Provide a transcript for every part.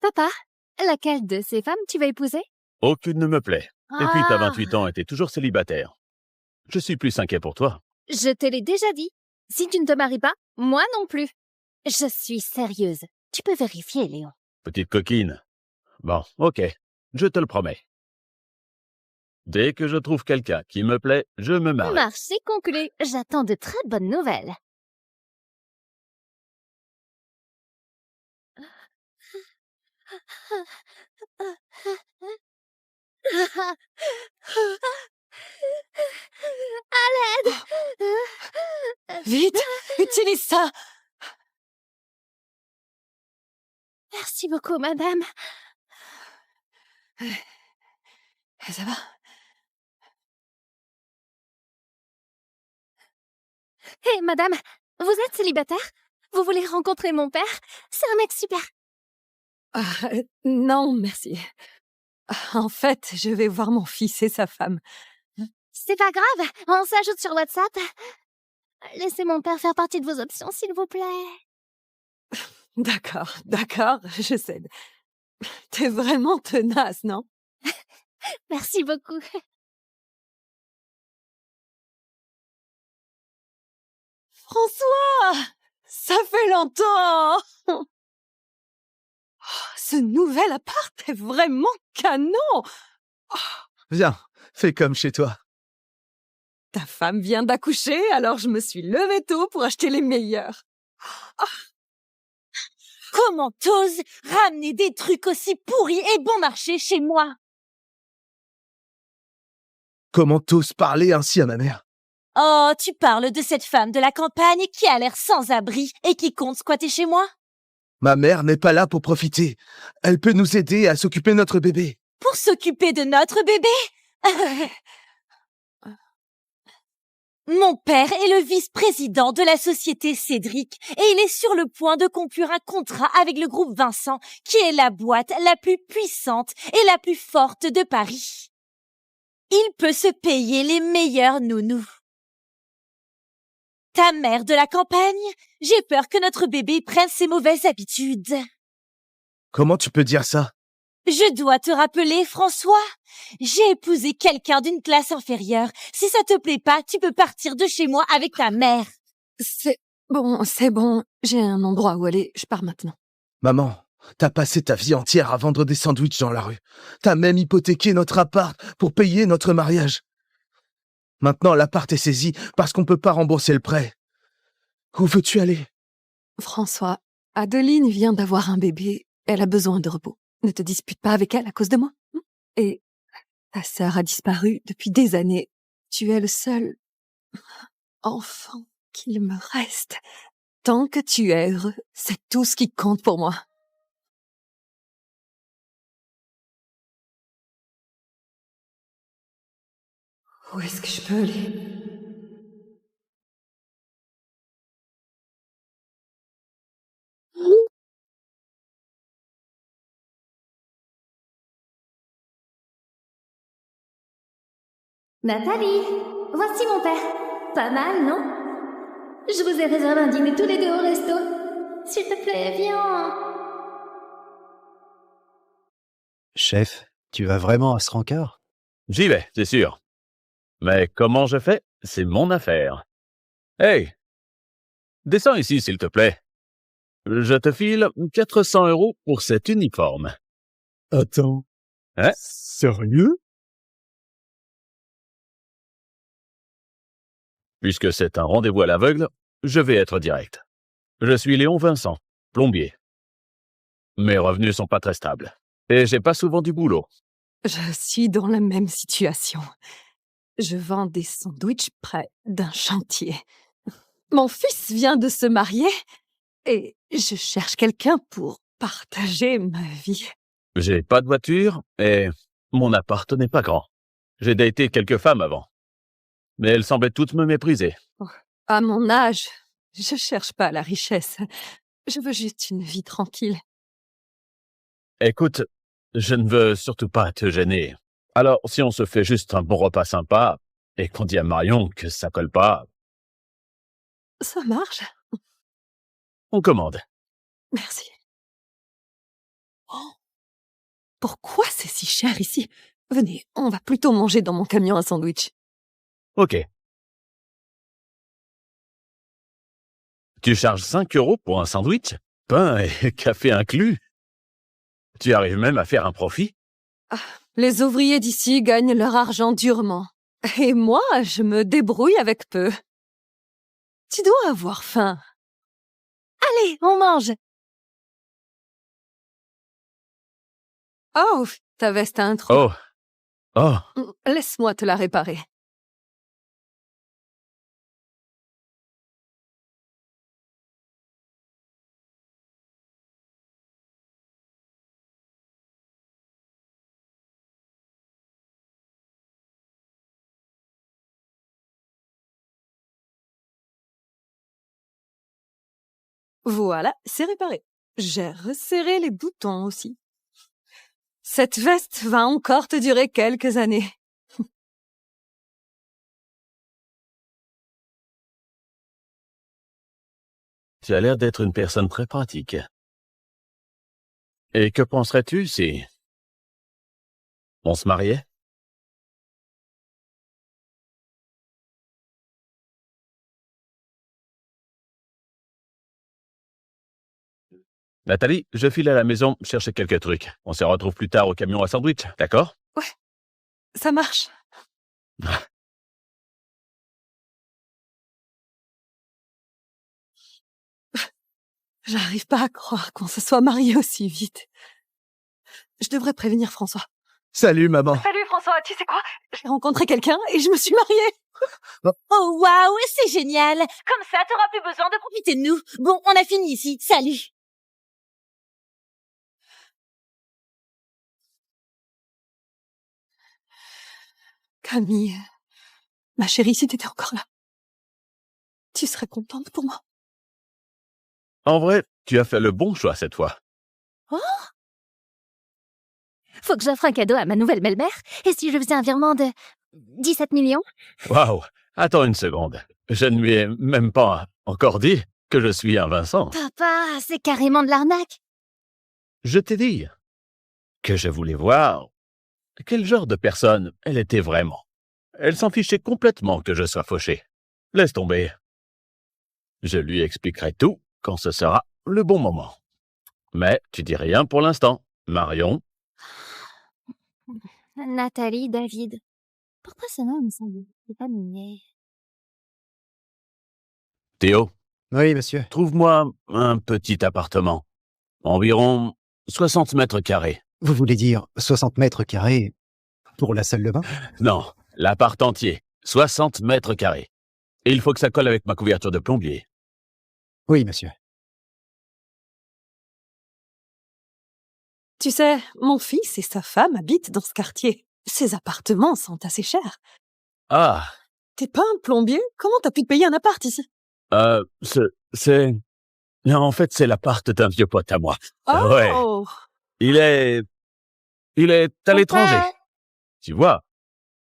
Papa, laquelle de ces femmes tu vas épouser? Aucune ne me plaît. Et puis t'as Ah, 28 ans et t'es toujours célibataire. Je suis plus inquiet pour toi. je te l'ai déjà dit. Si tu ne te maries pas, moi non plus. Je suis sérieuse. Tu peux vérifier, Léon. Petite coquine. Bon, ok. Je te le promets. Dès que je trouve quelqu'un qui me plaît, je me marie. Marché conclu. J'attends de très bonnes nouvelles. À l'aide! Vite, utilise ça. Merci beaucoup, madame. Ça va? Hé, madame, vous êtes célibataire? Vous voulez rencontrer mon père? C'est un mec super. Non, merci. En fait, je vais voir mon fils et sa femme. C'est pas grave, on s'ajoute sur WhatsApp. Laissez mon père faire partie de vos options, s'il vous plaît. D'accord, je cède. T'es vraiment tenace, non? Merci beaucoup. François! Ça fait longtemps! Oh, ce nouvel appart est vraiment canon! Viens, fais comme chez toi. Ta femme vient d'accoucher, alors je me suis levée tôt pour acheter les meilleurs. Comment t'oses ramener des trucs aussi pourris et bon marché chez moi? Comment t'oses parler ainsi à ma mère? Oh, tu parles de cette femme de la campagne qui a l'air sans abri et qui compte squatter chez moi? Ma mère n'est pas là pour profiter. Elle peut nous aider à s'occuper de notre bébé. Pour s'occuper de notre bébé? Mon père est le vice-président de la société Cédric et il est sur le point de conclure un contrat avec le groupe Vincent, qui est la boîte la plus puissante et la plus forte de Paris. Il peut se payer les meilleurs nounous. Ta mère de la campagne, j'ai peur que notre bébé prenne ses mauvaises habitudes. Comment tu peux dire ça? Je dois te rappeler, François, j'ai épousé quelqu'un d'une classe inférieure. Si ça te plaît pas, tu peux partir de chez moi avec ta mère. C'est bon. J'ai un endroit où aller. Je pars maintenant. Maman, t'as passé ta vie entière à vendre des sandwichs dans la rue. T'as même hypothéqué notre appart pour payer notre mariage. Maintenant, l'appart est saisi parce qu'on peut pas rembourser le prêt. Où veux-tu aller? François, Adeline vient d'avoir un bébé. Elle a besoin de repos. Ne te dispute pas avec elle à cause de moi. Et ta sœur a disparu depuis des années. Tu es le seul enfant qu'il me reste. Tant que tu es heureux, c'est tout ce qui compte pour moi. Où est-ce que je peux aller? Nathalie, voici mon père. Pas mal, non? Je vous ai réservé un dîner tous les deux au resto. S'il te plaît, viens. Chef, tu vas vraiment à ce rencard? J'y vais, c'est sûr. Mais comment je fais? C'est mon affaire. Hey! Descends ici, s'il te plaît. Je te file 400 € pour cet uniforme. Attends. Hein? Sérieux? Puisque c'est un rendez-vous à l'aveugle, je vais être direct. Je suis Léon Vincent, plombier. Mes revenus sont pas très stables. Et j'ai pas souvent du boulot. Je suis dans la même situation. Je vends des sandwichs près d'un chantier. Mon fils vient de se marier et je cherche quelqu'un pour partager ma vie. J'ai pas de voiture et mon appart n'est pas grand. J'ai daté quelques femmes avant. Mais elles semblaient toutes me mépriser. À mon âge, je cherche pas la richesse. Je veux juste une vie tranquille. Écoute, je ne veux surtout pas te gêner. Alors, si on se fait juste un bon repas sympa et qu'on dit à Marion que ça colle pas, Ça marche? on commande. Merci. Pourquoi c'est si cher ici? Venez, on va plutôt manger dans mon camion à sandwich. Ok. Tu charges 5 € pour un sandwich? Pain et café inclus? Tu arrives même à faire un profit? Les ouvriers d'ici gagnent leur argent durement. Et moi, je me débrouille avec peu. Tu dois avoir faim. Allez, on mange. Oh, ta veste a un trou. Oh. Oh. Laisse-moi te la réparer. Voilà, c'est réparé. J'ai resserré les boutons aussi. Cette veste va encore te durer quelques années. Tu as l'air d'être une personne très pratique. Et que penserais-tu si on se mariait? Nathalie, je file à la maison chercher quelques trucs. On se retrouve plus tard au camion à sandwich, d'accord? Ça marche. J'arrive pas à croire qu'on se soit mariés aussi vite. Je devrais prévenir François. Salut, maman. Salut François, tu sais quoi? J'ai rencontré quelqu'un et je me suis mariée. Oh waouh, c'est génial. Comme ça, t'auras plus besoin de profiter de nous. Bon, on a fini ici. Salut. Camille, ma chérie, si t'étais encore là, tu serais contente pour moi. En vrai, tu as fait le bon choix cette fois. Faut que j'offre un cadeau à ma nouvelle belle-mère. Et si je faisais un virement de 17 millions? Waouh! Attends une seconde. Je ne lui ai même pas encore dit que je suis un Vincent. Papa, c'est carrément de l'arnaque. Je t'ai dit que je voulais voir quel genre de personne elle était vraiment. Elle s'en fichait complètement que je sois fauché. Laisse tomber. Je lui expliquerai tout quand ce sera le bon moment. Mais tu dis rien pour l'instant. Marion, Nathalie, David. Pourquoi ce nom me semble familier? Théo, Oui, monsieur. trouve-moi un petit appartement. Environ 60 mètres carrés. Vous voulez dire 60 mètres carrés pour la salle de bain? Non, l'appart entier. 60 mètres carrés. Et il faut que ça colle avec ma couverture de plombier. Oui, monsieur. Tu sais, mon fils et sa femme habitent dans ce quartier. Ces appartements sont assez chers. Ah, T'es pas un plombier? Comment t'as pu te payer un appart ici? c'est... Non, en fait, c'est l'appart d'un vieux pote à moi. Ouais. Oh! Il est à l'étranger. Tu vois,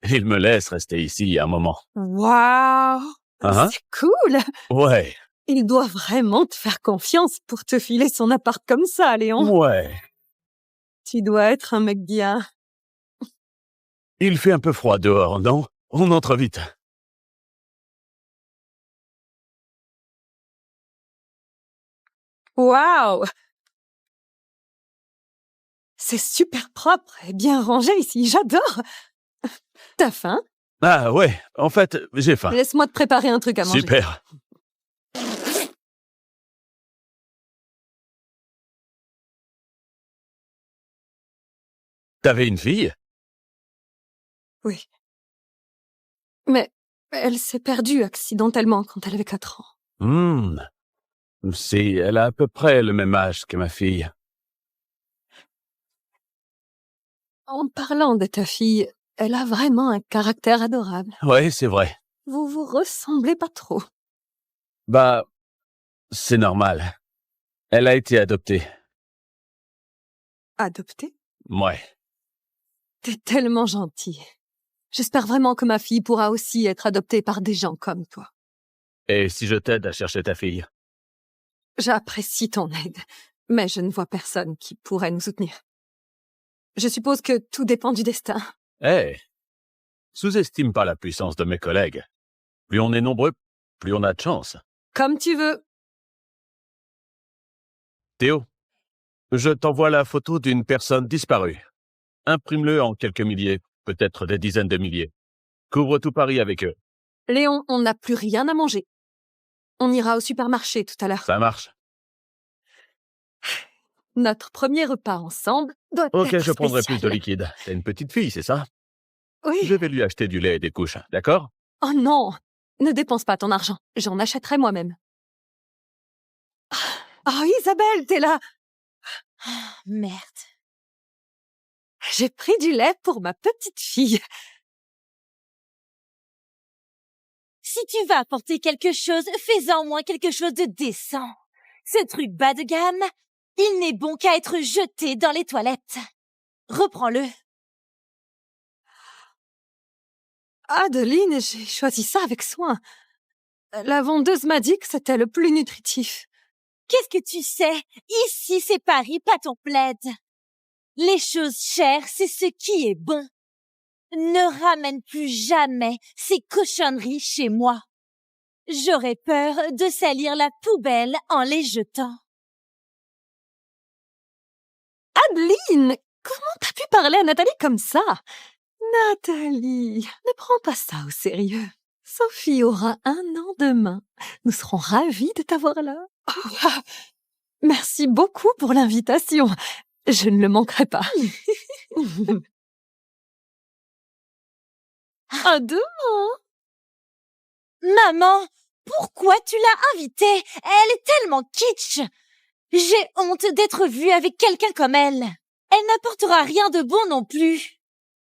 il me laisse rester ici un moment. Waouh! Hein? C'est cool! Ouais, Il doit vraiment te faire confiance pour te filer son appart comme ça, Léon. ouais. Tu dois être un mec bien. Il fait un peu froid dehors, non? On entre vite. Waouh! C'est super propre et bien rangé ici, j'adore! T'as faim? Ah ouais, en fait, j'ai faim. Laisse-moi te préparer un truc à manger. Super. T'avais une fille? Oui. Mais elle s'est perdue accidentellement quand elle avait 4 ans. Elle a à peu près le même âge que ma fille. En parlant de ta fille, elle a vraiment un caractère adorable. Ouais, c'est vrai. Vous vous ressemblez pas trop. Bah, c'est normal. Elle a été adoptée. Adoptée? Ouais. T'es tellement gentil. J'espère vraiment que ma fille pourra aussi être adoptée par des gens comme toi. Et si je t'aide à chercher ta fille? J'apprécie ton aide. Mais je ne vois personne qui pourrait nous soutenir. Je suppose que tout dépend du destin. Hé, sous-estime pas la puissance de mes collègues. Plus on est nombreux, plus on a de chance. Comme tu veux. Théo, je t'envoie la photo d'une personne disparue. Imprime-le en quelques milliers, peut-être des dizaines de milliers. Couvre tout Paris avec eux. Léon, on n'a plus rien à manger. On ira au supermarché tout à l'heure. Ça marche. Notre premier repas ensemble doit Ok, être je prendrai plus de spécial. liquide. T'as une petite fille, c'est ça? Oui. Je vais lui acheter du lait et des couches, d'accord? Oh non, ne dépense pas ton argent. J'en achèterai moi-même. Oh, Isabelle, t'es là. Merde. J'ai pris du lait pour ma petite fille. Si tu vas apporter quelque chose, fais-en au moins quelque chose de décent. Ce truc bas de gamme, il n'est bon qu'à être jeté dans les toilettes. Reprends-le. Adeline, j'ai choisi ça avec soin. La vendeuse m'a dit que c'était le plus nutritif. Qu'est-ce que tu sais? Ici, c'est Paris, pas ton plaid. Les choses chères, c'est ce qui est bon. Ne ramène plus jamais ces cochonneries chez moi. J'aurais peur de salir la poubelle en les jetant. Adeline, comment t'as pu parler à Nathalie comme ça? Nathalie, ne prends pas ça au sérieux. Sophie aura 1 an demain. Nous serons ravis de t'avoir là. Oh, merci beaucoup pour l'invitation. Je ne le manquerai pas. À demain. Maman, pourquoi tu l'as invitée? Elle est tellement kitsch. J'ai honte d'être vue avec quelqu'un comme elle. Elle n'apportera rien de bon non plus.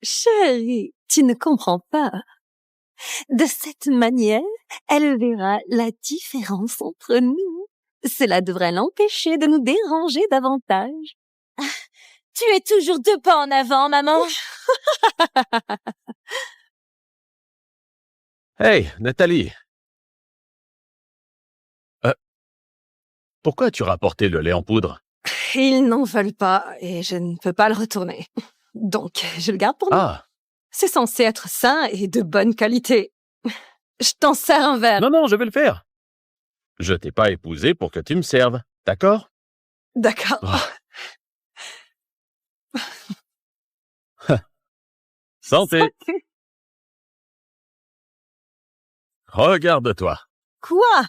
Chérie, tu ne comprends pas. De cette manière, elle verra la différence entre nous. Cela devrait l'empêcher de nous déranger davantage. Tu es toujours 2 pas en avant, maman. Hey, Nathalie. Pourquoi as-tu rapporté le lait en poudre? Ils n'en veulent pas et je ne peux pas le retourner. Donc, je le garde pour nous. Ah, C'est censé être sain et de bonne qualité. Je t'en sers un verre. non, je vais le faire. Je t'ai pas épousé pour que tu me serves, d'accord? D'accord. Santé. Regarde-toi. Quoi?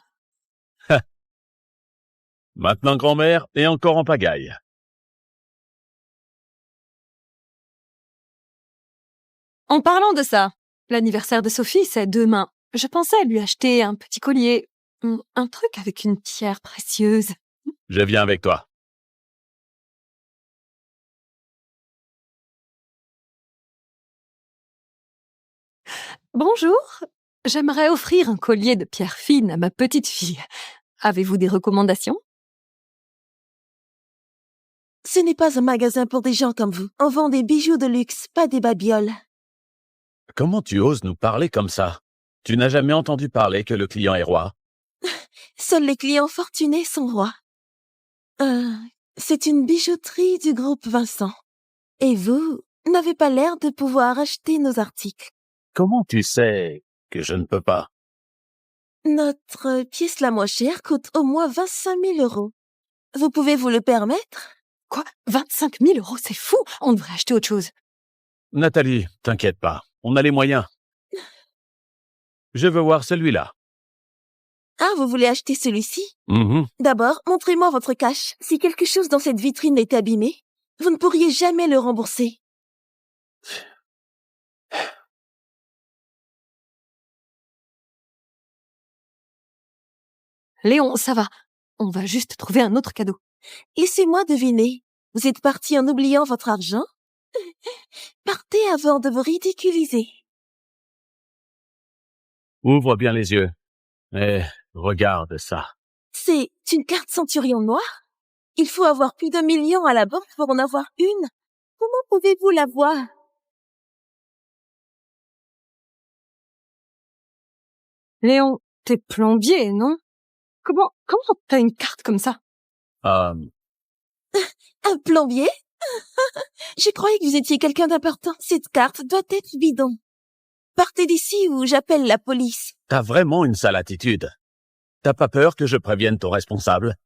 Maintenant grand-mère et encore en pagaille. En parlant de ça, l'anniversaire de Sophie, c'est demain. Je pensais lui acheter un petit collier. Un truc avec une pierre précieuse. Je viens avec toi. Bonjour. J'aimerais offrir un collier de pierre fine à ma petite fille. Avez-vous des recommandations? Ce n'est pas un magasin pour des gens comme vous. On vend des bijoux de luxe, pas des babioles. Comment tu oses nous parler comme ça? Tu n'as jamais entendu parler que le client est roi? Seuls les clients fortunés sont rois. C'est une bijouterie du groupe Vincent. Et vous n'avez pas l'air de pouvoir acheter nos articles. Comment tu sais que je ne peux pas? Notre pièce la moins chère coûte au moins 25 000 euros. Vous pouvez vous le permettre? Quoi? 25 000 euros, c'est fou! On devrait acheter autre chose. Nathalie, t'inquiète pas, on a les moyens. Je veux voir celui-là. Ah, vous voulez acheter celui-ci? Mhm. D'abord, montrez-moi votre cash. Si quelque chose dans cette vitrine est abîmé, vous ne pourriez jamais le rembourser. Léon, ça va. On va juste trouver un autre cadeau. Laissez-moi deviner. Vous êtes parti en oubliant votre argent? Partez avant de vous ridiculiser. Ouvre bien les yeux. Et regarde ça. C'est une carte Centurion noire? Il faut avoir plus d'1 million à la banque pour en avoir une. Comment pouvez-vous l'avoir? Léon, t'es plombier, non? Comment t'as une carte comme ça? Euh, Un plombier? Je croyais que vous étiez quelqu'un d'important. Cette carte doit être bidon. Partez d'ici ou j'appelle la police. T'as vraiment une sale attitude. T'as pas peur que je prévienne ton responsable?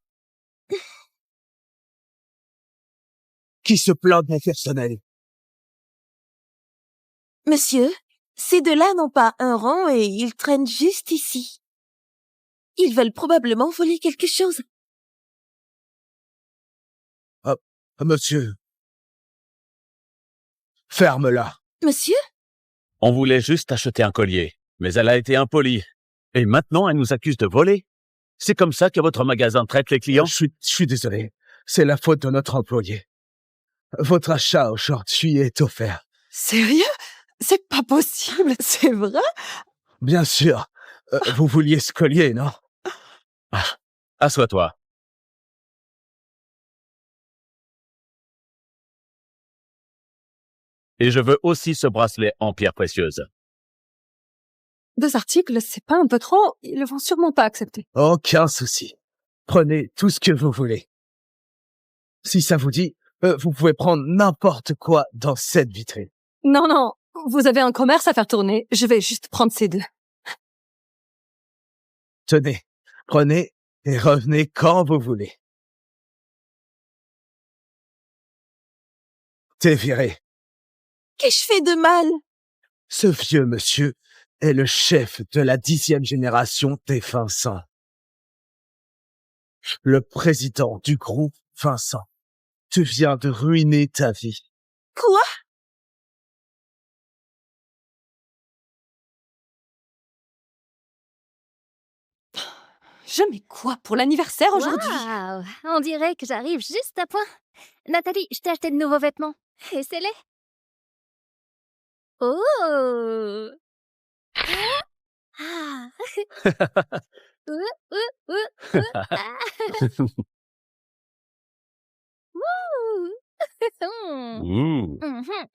Qui se plaint de mon personnel? Monsieur, ces deux-là n'ont pas un rond et ils traînent juste ici. Ils veulent probablement voler quelque chose. Monsieur. Ferme-la. Monsieur? On voulait juste acheter un collier, mais elle a été impolie. Et maintenant, elle nous accuse de voler. C'est comme ça que votre magasin traite les clients? Je suis désolé. C'est la faute de notre employé. Votre achat au short-suit est offert. Sérieux? C'est pas possible, c'est vrai? Bien sûr. Vous vouliez ce collier, non? Assois-toi. Et je veux aussi ce bracelet en pierre précieuse. 2 articles, c'est pas un peu trop? Ils le vont sûrement pas accepter. Aucun souci. Prenez tout ce que vous voulez. Si ça vous dit, vous pouvez prendre n'importe quoi dans cette vitrine. Non, non, vous avez un commerce à faire tourner. Je vais juste prendre ces 2. Tenez, prenez et revenez quand vous voulez. T'es viré. Qu'ai-je fait de mal? Ce vieux monsieur est le chef de la 10e génération des Vincent. Le président du groupe Vincent. Tu viens de ruiner ta vie. Quoi? Je mets quoi pour l'anniversaire aujourd'hui? Waouh, on dirait que j'arrive juste à point. Nathalie, je t'ai acheté de nouveaux vêtements. Essaie-les. Oh! Ah! Ah! Wouh! Ouh. Mhm.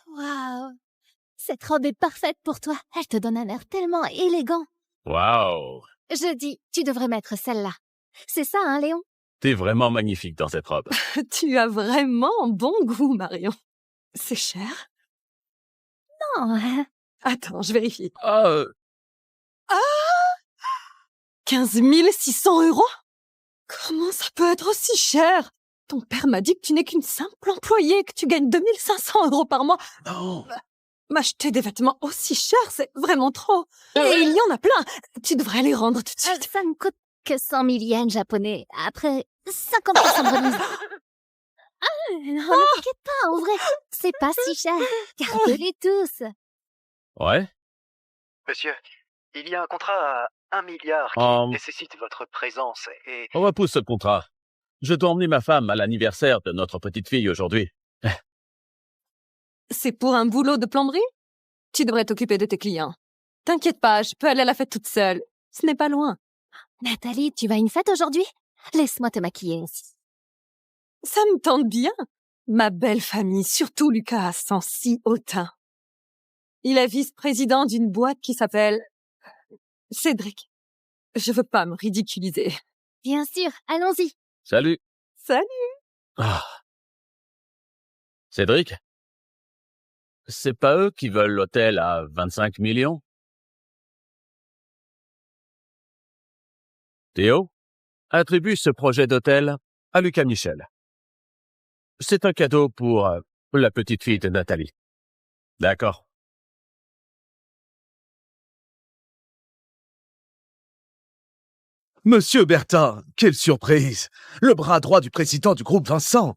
Waouh! Cette robe est parfaite pour toi. Elle te donne un air tellement élégant. Wow. Je dis, tu devrais mettre celle-là. C'est ça, hein, Léon? T'es vraiment magnifique dans cette robe. Tu as vraiment bon goût, Marion. C'est cher? Non. Attends, je vérifie. Ah, 15 600 €? Comment ça peut être aussi cher? Ton père m'a dit que tu n'es qu'une simple employée, que tu gagnes 2 500 € par mois. non. M'acheter des vêtements aussi chers, c'est vraiment trop. Et il y en a plein. Tu devrais les rendre tout de suite. Ça ne coûte que 100 000 yens japonais. Après 50% de remise. Non, ne t'inquiète pas, en vrai. C'est pas si cher. Garde-les tous. Ouais? Monsieur, il y a un contrat à 1 milliard qui nécessite votre présence et... On repousse ce contrat. Je dois emmener ma femme à l'anniversaire de notre petite fille aujourd'hui. C'est pour un boulot de plomberie? Tu devrais t'occuper de tes clients. T'inquiète pas, je peux aller à la fête toute seule. Ce n'est pas loin. Nathalie, tu vas à une fête aujourd'hui? Laisse-moi te maquiller. Ça me tente bien. Ma belle famille, surtout Lucas, sent si hautain. Il est vice-président d'une boîte qui s'appelle Cédric. Je veux pas me ridiculiser. Bien sûr, allons-y. Salut. Salut. Ah. Cédric? C'est pas eux qui veulent l'hôtel à 25 millions? Théo, attribue ce projet d'hôtel à Lucas Michel. C'est un cadeau pour la petite fille de Nathalie. D'accord. Monsieur Bertin, quelle surprise! Le bras droit du président du groupe Vincent.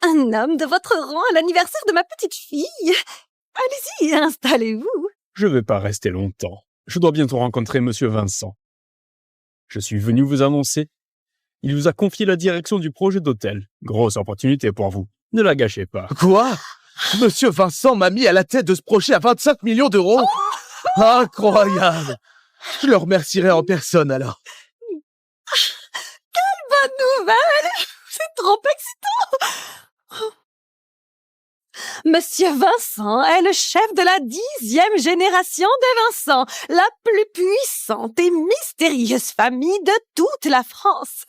Un homme de votre rang à l'anniversaire de ma petite fille. Allez-y, installez-vous. Je vais pas rester longtemps. Je dois bientôt rencontrer Monsieur Vincent. Je suis venu vous annoncer. Il vous a confié la direction du projet d'hôtel. Grosse opportunité pour vous. Ne la gâchez pas. Quoi? Monsieur Vincent m'a mis à la tête de ce projet à 25 millions d'euros. Incroyable! Je le remercierai en personne alors. Quelle la nouvelle! C'est trop excitant! Monsieur Vincent est le chef de la 10e génération des Vincent, la plus puissante et mystérieuse famille de toute la France.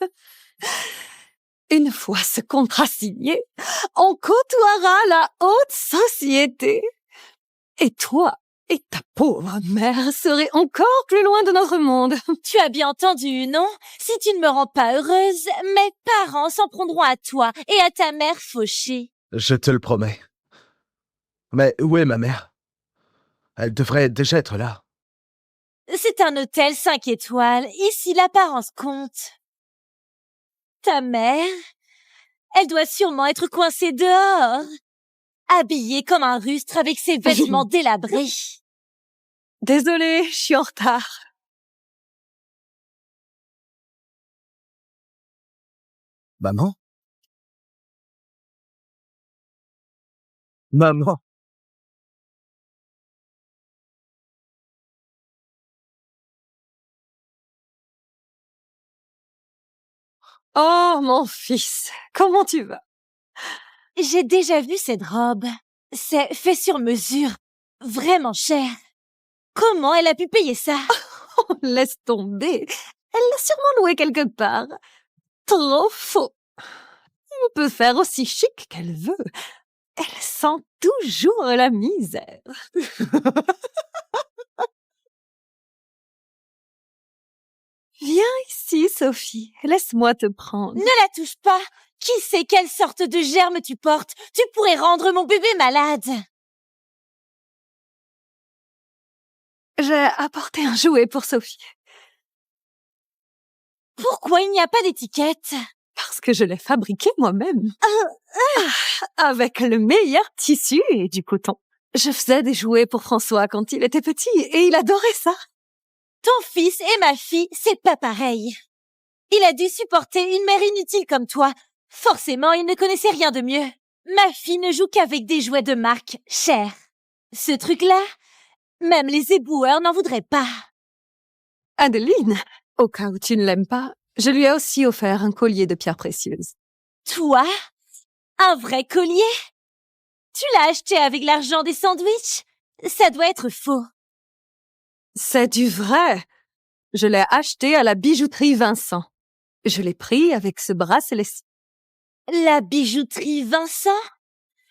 Une fois ce contrat signé, on côtoiera la haute société. Et toi et ta pauvre mère seraient encore plus loin de notre monde. Tu as bien entendu, non? Si tu ne me rends pas heureuse, mes parents s'en prendront à toi et à ta mère fauchée. Je te le promets. Mais où est ma mère? Elle devrait déjà être là. C'est un hôtel 5 étoiles. Ici, l'apparence compte. Ta mère, elle doit sûrement être coincée dehors, habillée comme un rustre avec ses vêtements délabrés. Désolée, je suis en retard. Maman? Maman? Oh, mon fils, comment tu vas? J'ai déjà vu cette robe. C'est fait sur mesure. Vraiment cher. Comment elle a pu payer ça? Oh, laisse tomber. Elle l'a sûrement loué quelque part. Trop faux. On peut faire aussi chic qu'elle veut. Elle sent toujours la misère. Viens ici, Sophie. Laisse-moi te prendre. Ne la touche pas. Qui sait quelle sorte de germe tu portes? Tu pourrais rendre mon bébé malade. J'ai apporté un jouet pour Sophie. Pourquoi il n'y a pas d'étiquette? Parce que je l'ai fabriqué moi-même. Avec le meilleur tissu et du coton. Je faisais des jouets pour François quand il était petit et il adorait ça. Ton fils et ma fille, c'est pas pareil. Il a dû supporter une mère inutile comme toi. Forcément, il ne connaissait rien de mieux. Ma fille ne joue qu'avec des jouets de marque chers. Ce truc-là, même les éboueurs n'en voudraient pas. Adeline, au cas où tu ne l'aimes pas, je lui ai aussi offert un collier de pierres précieuses. Toi? Un vrai collier? Tu l'as acheté avec l'argent des sandwichs? Ça doit être faux. C'est du vrai. Je l'ai acheté à la bijouterie Vincent. Je l'ai pris avec ce bracelet-ci. La bijouterie Vincent?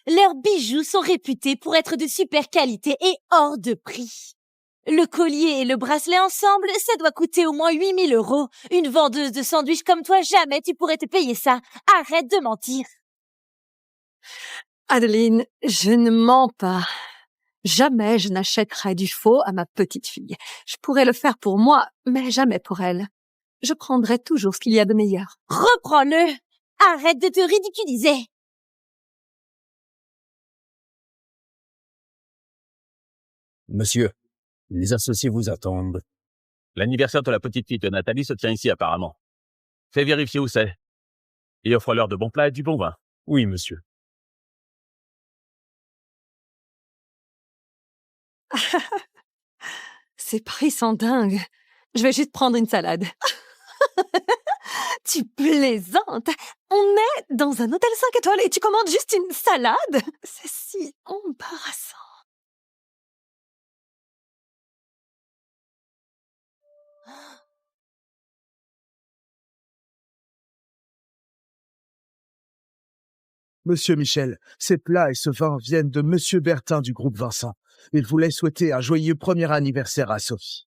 Leurs bijoux sont réputés pour être de super qualité et hors de prix. Le collier et le bracelet ensemble, ça doit coûter au moins 8 000 €. Une vendeuse de sandwich comme toi, jamais tu pourrais te payer ça. Arrête de mentir. Adeline, je ne mens pas. Jamais je n'achèterai du faux à ma petite fille. Je pourrais le faire pour moi, mais jamais pour elle. Je prendrai toujours ce qu'il y a de meilleur. Reprends-le. Arrête de te ridiculiser. Monsieur, les associés vous attendent. L'anniversaire de la petite fille de Nathalie se tient ici apparemment. Fais vérifier où c'est. Et offre-leur de bons plats et du bon vin. Oui, monsieur. Ces prix sont dingues. Je vais juste prendre une salade. Tu plaisantes. On est dans un hôtel 5 étoiles et tu commandes juste une salade? C'est si embarrassant. Monsieur Michel, ces plats et ce vin viennent de Monsieur Bertin du groupe Vincent. Il voulait souhaiter un joyeux premier anniversaire à Sophie.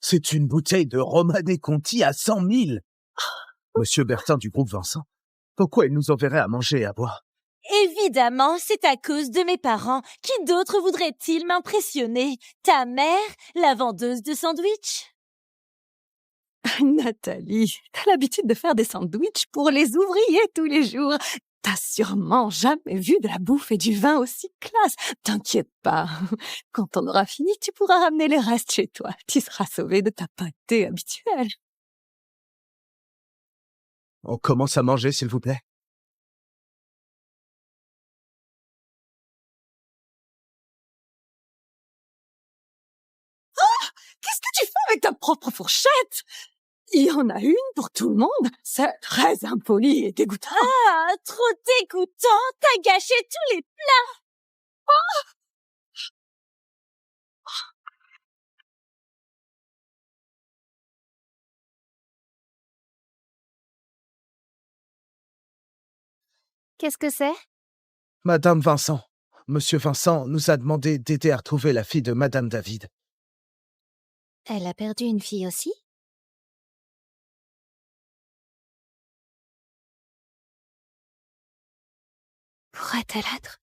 C'est une bouteille de Romanée Conti à 100 000. Monsieur Bertin du groupe Vincent, pourquoi il nous enverrait à manger et à boire? Évidemment, c'est à cause de mes parents. Qui d'autre voudrait-il m'impressionner? Ta mère, la vendeuse de sandwichs? Nathalie, t'as l'habitude de faire des sandwichs pour les ouvriers tous les jours. T'as sûrement jamais vu de la bouffe et du vin aussi classe. T'inquiète pas. Quand on aura fini, tu pourras ramener les restes chez toi. Tu seras sauvé de ta pâtée habituelle. On commence à manger, s'il vous plaît. ta propre fourchette. Il y en a une pour tout le monde. C'est très impoli et dégoûtant. Ah, trop dégoûtant. T'as gâché tous les plats. Qu'est-ce que c'est? Madame Vincent. Monsieur Vincent nous a demandé d'aider à retrouver la fille de Madame David. Elle a perdu une fille aussi? Pourrait-elle être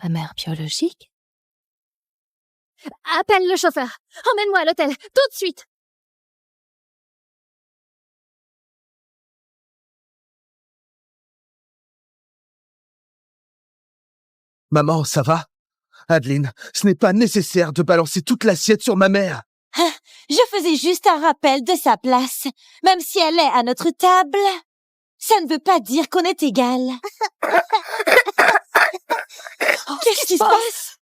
ma mère biologique? Appelle le chauffeur. Emmène-moi à l'hôtel, tout de suite. Maman, ça va? Adeline, ce n'est pas nécessaire de balancer toute l'assiette sur ma mère. Je faisais juste un rappel de sa place. Même si elle est à notre table, ça ne veut pas dire qu'on est égal. Qu'est-ce qui se passe?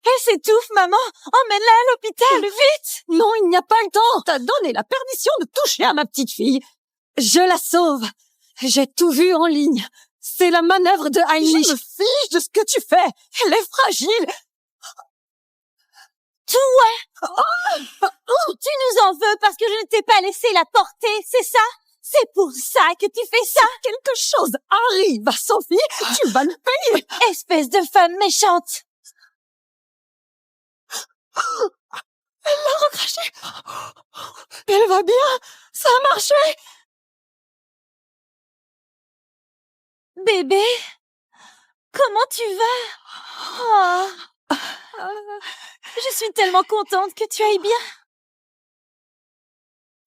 Elle s'étouffe, maman. Emmène-la à l'hôpital, vite. Non, il n'y a pas le temps. T'as donné la permission de toucher à ma petite fille. Je la sauve. J'ai tout vu en ligne. C'est la manœuvre de Heinrich. Je me fiche de ce que tu fais. Elle est fragile. Tu nous en veux parce que je ne t'ai pas laissé la porter, c'est ça? C'est pour ça que tu fais ça? Quelque chose arrive à Sophie. Tu vas le payer. Espèce de femme méchante. Elle l'a recraché. Elle va bien. Ça a marché. Bébé, comment tu vas? Oh. Je suis tellement contente que tu ailles bien.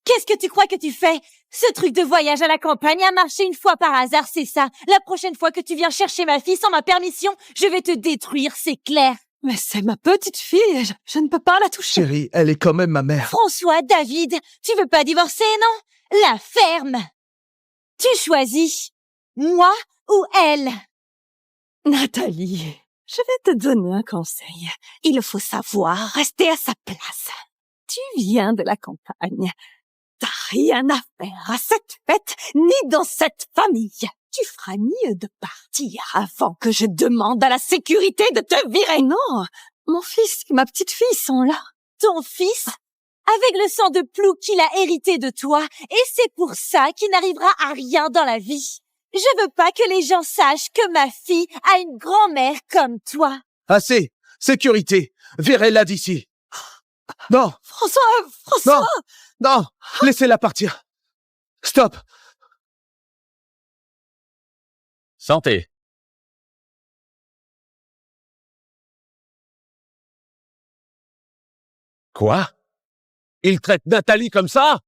Qu'est-ce que tu crois que tu fais? Ce truc de voyage à la campagne a marché une fois par hasard, c'est ça. La prochaine fois que tu viens chercher ma fille sans ma permission, je vais te détruire, c'est clair. Mais c'est ma petite fille. Je ne peux pas la toucher. Chérie, elle est quand même ma mère. François, David, tu veux pas divorcer, non? La ferme. Tu choisis. Moi ou elle? Nathalie, je vais te donner un conseil. Il faut savoir rester à sa place. Tu viens de la campagne. T'as rien à faire à cette fête, ni dans cette famille. Tu feras mieux de partir avant que je demande à la sécurité de te virer. Non, mon fils et ma petite fille sont là. Ton fils? Avec le sang de plou qu'il a hérité de toi, et c'est pour ça qu'il n'arrivera à rien dans la vie. Je veux pas que les gens sachent que ma fille a une grand-mère comme toi. Assez! Sécurité! Virez-la d'ici! Non! François! Non! Laissez-la partir! Stop! Santé. Quoi? Il traite Nathalie comme ça?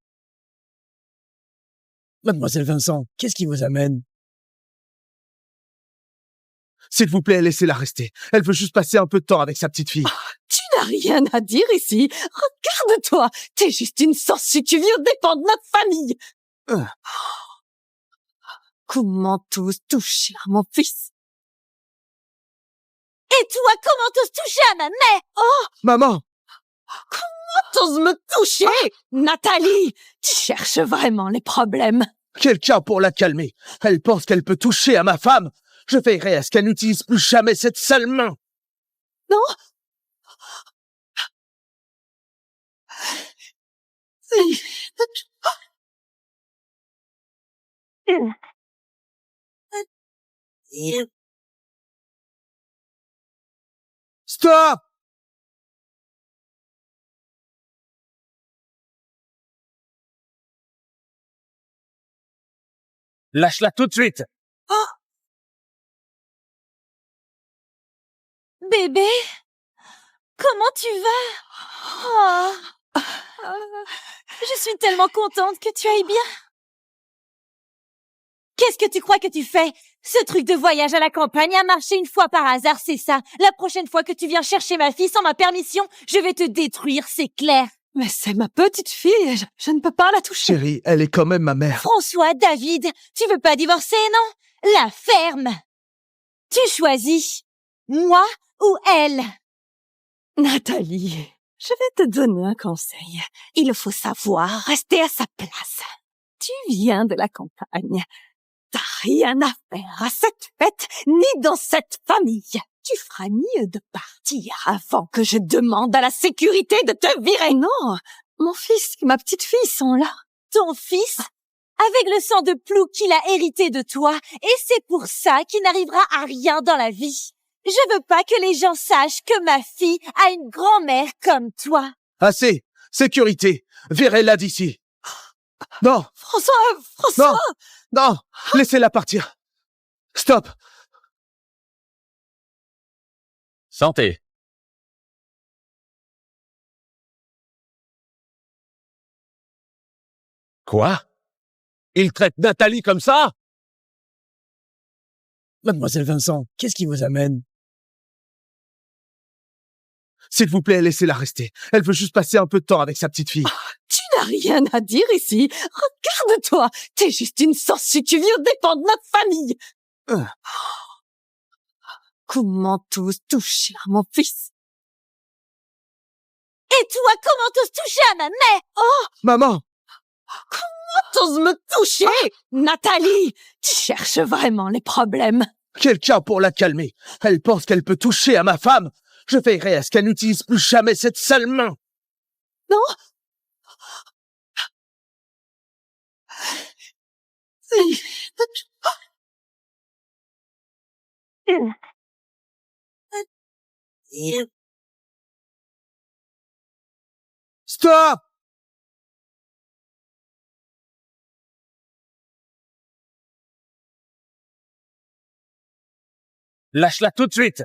Mademoiselle Vincent, qu'est-ce qui vous amène? S'il vous plaît, laissez-la rester. Elle veut juste passer un peu de temps avec sa petite fille. Tu n'as rien à dire ici. Regarde-toi. T'es juste une sangsue. Tu viens dépendre de notre famille. Comment t'oses toucher à mon fils? Et toi, comment t'oses toucher à ma mère? Oh! Maman! Comment t'oses me toucher? Nathalie, tu cherches vraiment les problèmes. Quelqu'un pour la calmer. Elle pense qu'elle peut toucher à ma femme. Je veillerai à ce qu'elle n'utilise plus jamais cette sale main. Non? Stop! Lâche-la tout de suite! Bébé, comment tu vas? Oh. Je suis tellement contente que tu ailles bien. Qu'est-ce que tu crois que tu fais? Ce truc de voyage à la campagne a marché une fois par hasard, c'est ça. La prochaine fois que tu viens chercher ma fille sans ma permission, je vais te détruire, c'est clair. Mais c'est ma petite fille. Je ne peux pas la toucher. Chérie, elle est quand même ma mère. François, David, tu veux pas divorcer, non? La ferme. Tu choisis. Moi ou elle? Nathalie, Je vais te donner un conseil. Il faut savoir rester à sa place. Tu viens de la campagne. T'as rien à faire à cette fête, ni dans cette famille. Tu feras mieux de partir avant que je demande à la sécurité de te virer. Non, mon fils et ma petite fille sont là. Ton fils? Avec le sang de Plou qu'il a hérité de toi, et c'est pour ça qu'il n'arrivera à rien dans la vie. Je veux pas que les gens sachent que ma fille a une grand-mère comme toi. Assez! Sécurité! Virez-la d'ici! Non! François! Non! Laissez-la partir! Stop! Santé. Quoi? Il traite Nathalie comme ça? Mademoiselle Vincent, qu'est-ce qui vous amène? S'il vous plaît, laissez-la rester. Elle veut juste passer un peu de temps avec sa petite fille. Tu n'as rien à dire ici. Regarde-toi. T'es juste une sangsue. Tu viens dépend de notre famille. Comment t'oses toucher à mon fils? Et toi, comment t'oses toucher à ma mère? Oh! Maman! Comment t'oses me toucher? Nathalie! Tu cherches vraiment les problèmes. Quelqu'un pour la calmer. Elle pense qu'elle peut toucher à ma femme. Je veillerai à ce qu'elle n'utilise plus jamais cette sale main. Non? Stop! Lâche-la tout de suite!